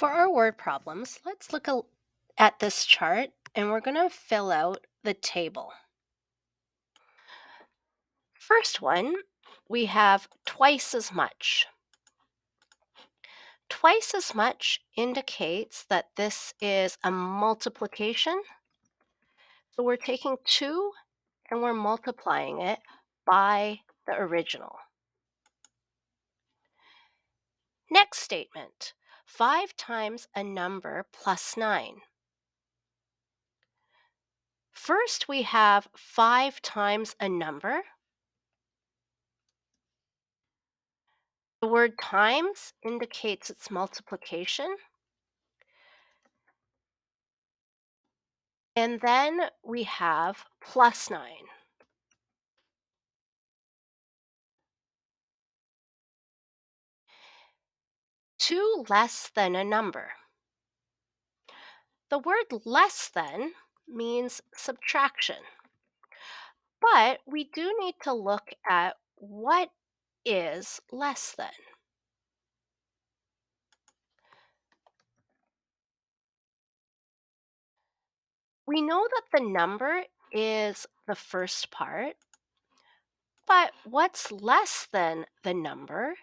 For our word problems, let's at this chart and we're going to fill out the table. First one, we have twice as much. Twice as much indicates that this is a multiplication. So we're taking 2 and we're multiplying it by the original. Next statement, 5 times a number plus 9. First, we have 5 times a number. The word times indicates its multiplication. And then we have plus 9. 2 less than a number. The word less than means subtraction. But we do need to look at what is less than. We know that the number is the first part, but what's less than the number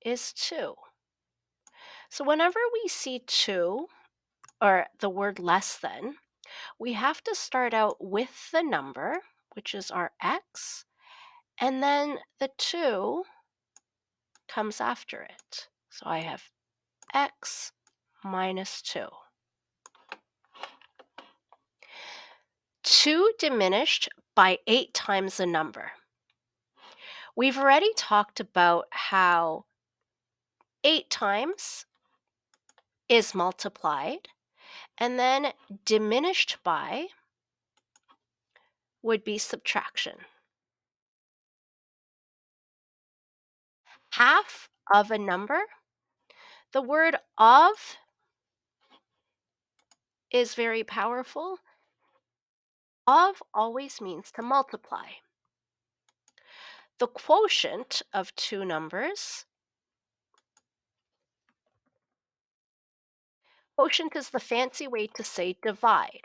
is 2. So whenever we see 2 or the word less than, we have to start out with the number, which is our x, and then the 2 comes after it. So I have x minus 2. 2 diminished by 8 times a number. We've already talked about how 8 times is multiplied, and then diminished by would be subtraction. Half of a number, the word of is very powerful. Of always means to multiply. The quotient of two numbers. Quotient is the fancy way to say divide.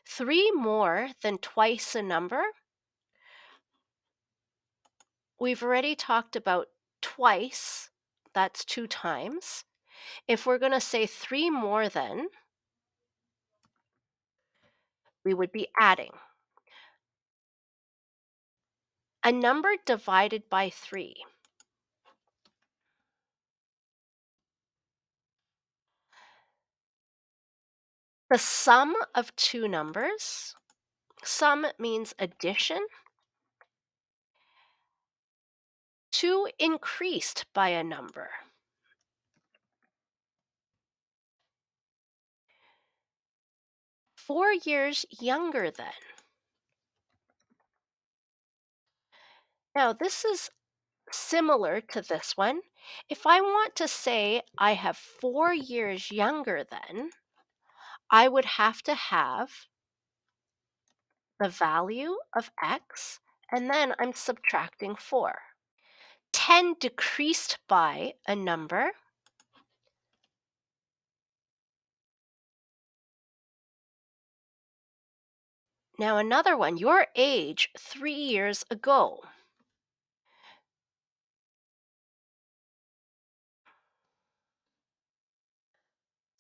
3 more than twice a number. We've already talked about twice, that's 2 times. If we're going to say 3 more than, we would be adding. A number divided by 3. The sum of two numbers. Sum means addition. 2 increased by a number. Four years younger than. Now, this is similar to this one. If I want to say I have 4 years younger than, I would have to have the value of x, and then I'm subtracting 4. 10 decreased by a number. Now, another one, your age 3 years ago.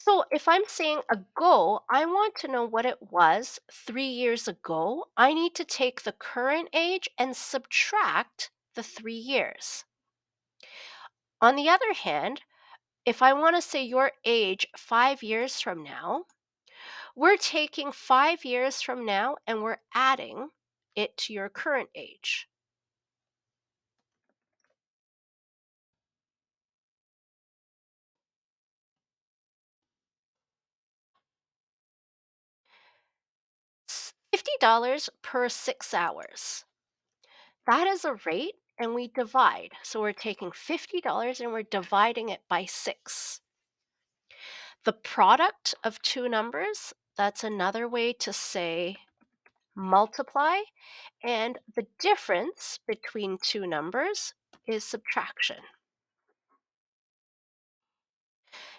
So if I'm saying ago, I want to know what it was 3 years ago. I need to take the current age and subtract the 3 years. On the other hand, if I want to say your age 5 years from now, we're taking 5 years from now and we're adding it to your current age. $50 per 6 hours. That is a rate and we divide. So we're taking $50 and we're dividing it by 6. The product of two numbers, that's another way to say multiply. And the difference between two numbers is subtraction.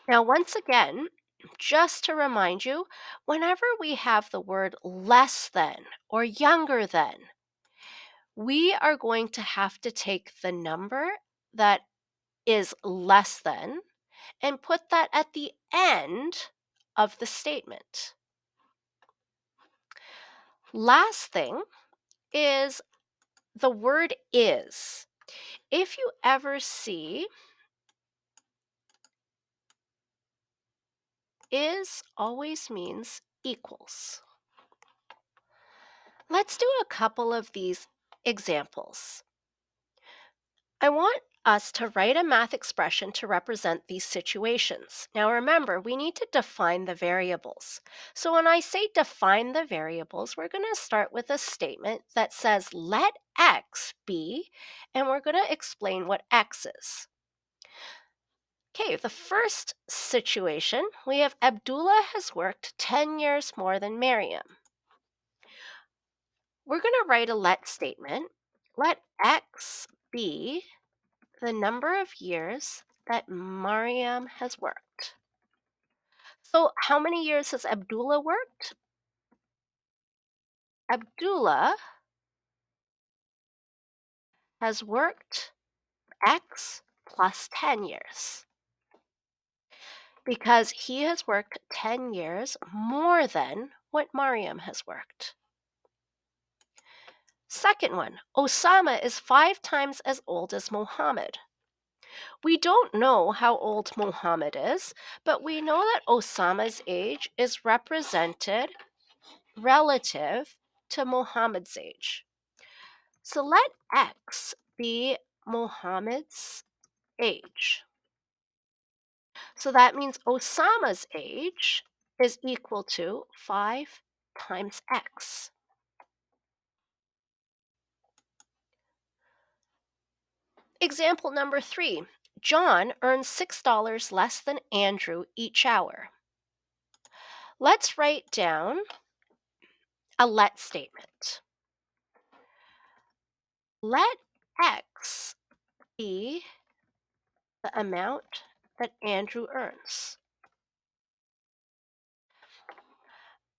Now, once again, just to remind you, whenever we have the word less than or younger than, we are going to have to take the number that is less than and put that at the end of the statement. Last thing is the word is. If you ever see is always means equals. Let's do a couple of these examples. I want us to write a math expression to represent these situations. Now remember, we need to define the variables. So when I say define the variables, we're going to start with a statement that says let x be, and we're going to explain what x is. Okay, the first situation, we have Abdullah has worked 10 years more than Miriam. We're going to write a let statement. Let x be the number of years that Mariam has worked. So, how many years has Abdullah worked? Abdullah has worked X plus 10 years because he has worked 10 years more than what Mariam has worked. Second one, Osama is 5 times as old as Mohammed. We don't know how old Mohammed is, but we know that Osama's age is represented relative to Muhammad's age. So let x be Muhammad's age. So that means Osama's age is equal to 5 times x. Example number 3. John earns $6 less than Andrew each hour. Let's write down a let statement. Let x be the amount that Andrew earns.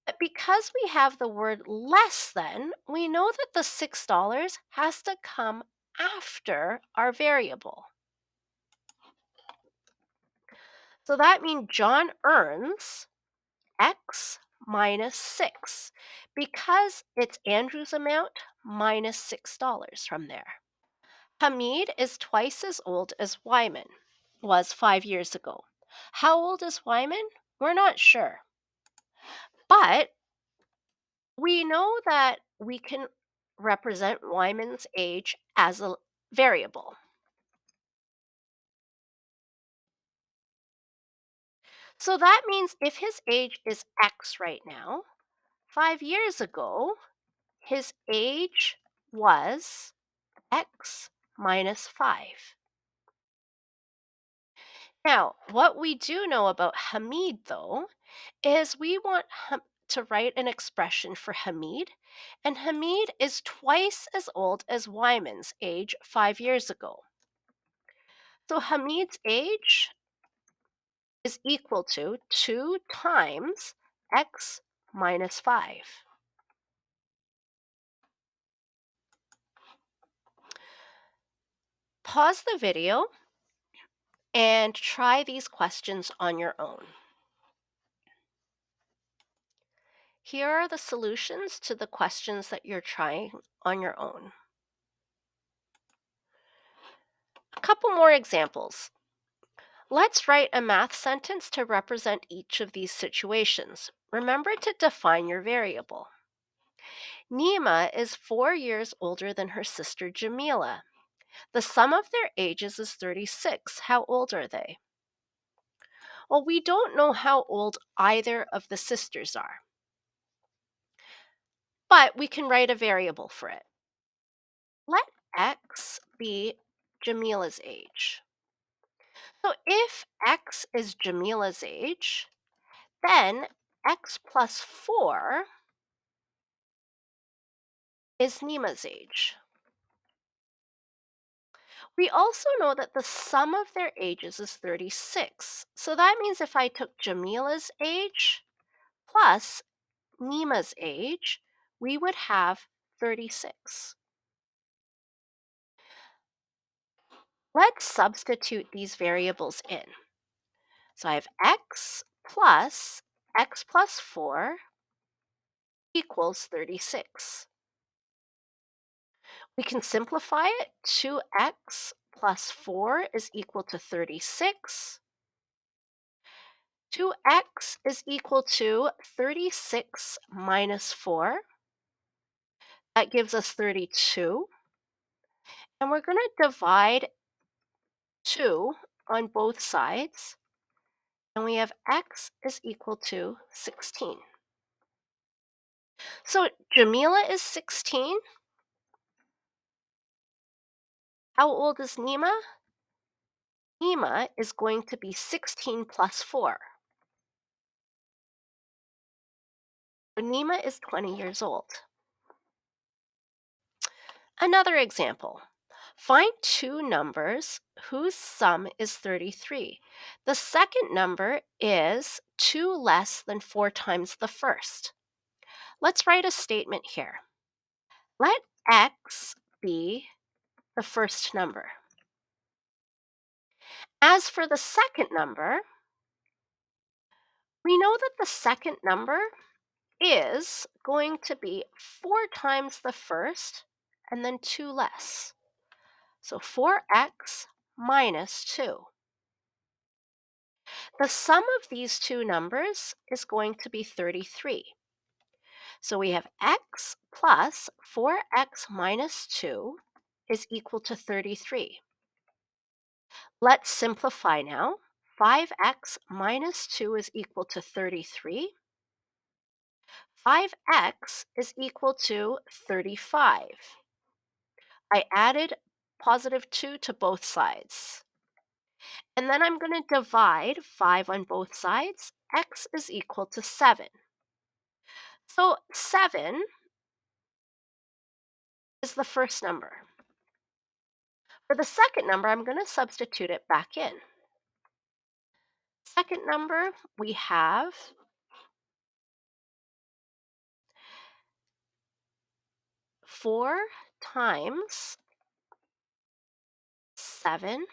But because we have the word less than, we know that the $6 has to come after our variable. So that means John earns x minus 6 because it's Andrew's amount minus $6 from there. Hamid is twice as old as Wyman was 5 years ago. How old is Wyman? We're not sure. But we know that we can represent Wyman's age as a variable. So that means if his age is X right now, 5 years ago, his age was X minus 5. Now, what we do know about Hamid, though, is we want to write an expression for Hamid, and Hamid is twice as old as Wyman's age 5 years ago. So Hamid's age is equal to 2 times x minus 5. Pause the video and try these questions on your own. Here are the solutions to the questions that you're trying on your own. A couple more examples. Let's write a math sentence to represent each of these situations. Remember to define your variable. Nima is 4 years older than her sister Jamila. The sum of their ages is 36. How old are they? Well, we don't know how old either of the sisters are, but we can write a variable for it. Let x be Jamila's age. So if x is Jamila's age, then x plus 4 is Nima's age. We also know that the sum of their ages is 36. So that means if I took Jamila's age plus Nima's age, we would have 36. Let's substitute these variables in. So I have x plus 4 equals 36. We can simplify it. 2x plus 4 is equal to 36. 2x is equal to 36 minus 4. That gives us 32. And we're going to divide 2 on both sides. And we have x is equal to 16. So Jamila is 16. How old is Nima? Nima is going to be 16 plus 4. So Nima is 20 years old. Another example. Find two numbers whose sum is 33. The second number is 2 less than 4 times the first. Let's write a statement here. Let x be the first number. As for the second number, we know that the second number is going to be 4 times the first and then 2 less. So 4x minus 2. The sum of these two numbers is going to be 33. So we have x plus 4x minus 2 is equal to 33. Let's simplify now. 5x minus 2 is equal to 33. 5x is equal to 35. I added positive 2 to both sides. And then I'm going to divide 5 on both sides. X is equal to 7. So 7 is the first number. For the second number, I'm going to substitute it back in. Second number, we have 4 times 7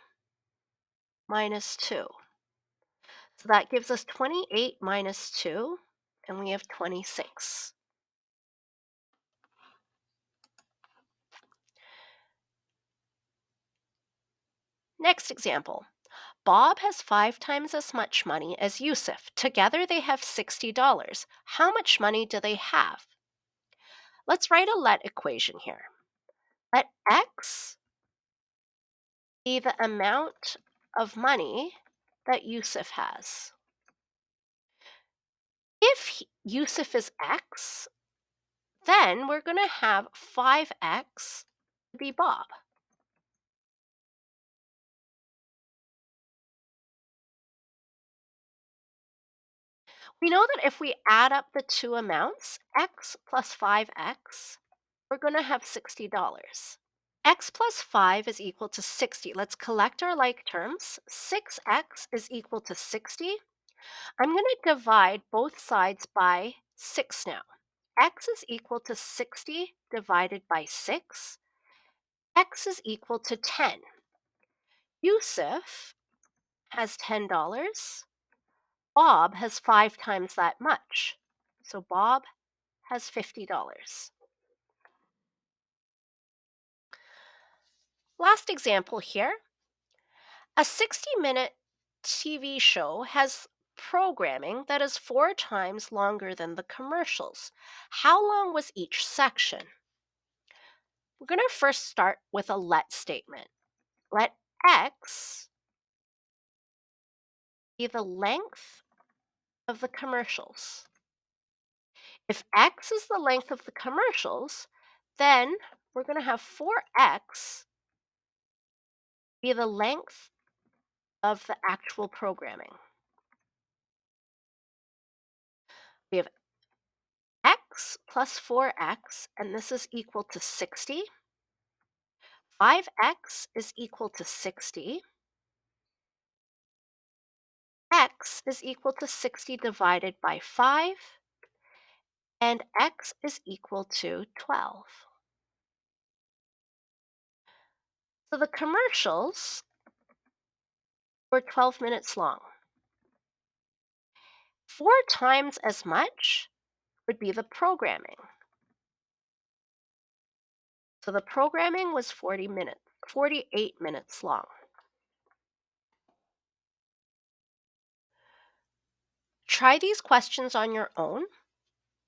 minus 2. So that gives us 28 minus 2, and we have 26. Next example. Bob has 5 times as much money as Yusuf. Together they have $60. How much money do they have? Let's write a let equation here. Let x be the amount of money that Yusuf has. If Yusuf is x, then we're going to have 5x be Bob. We know that if we add up the two amounts, x plus 5x, we're going to have $60. X plus 5 is equal to 60. Let's collect our like terms. 6x is equal to 60. I'm going to divide both sides by 6 now. X is equal to 60 divided by 6. X is equal to 10. Yusuf has $10. Bob has 5 times that much. So Bob has $50. Last example here. A 60-minute TV show has programming that is 4 times longer than the commercials. How long was each section? We're going to first start with a let statement. Let x be the length of the commercials. If x is the length of the commercials, then we're going to have 4x be the length of the actual programming. We have x plus 4x, and this is equal to 60. 5x is equal to 60. X is equal to 60 divided by 5, and x is equal to 12. So the commercials were 12 minutes long. 4 times as much would be the programming. So the programming was 48 minutes long. Try these questions on your own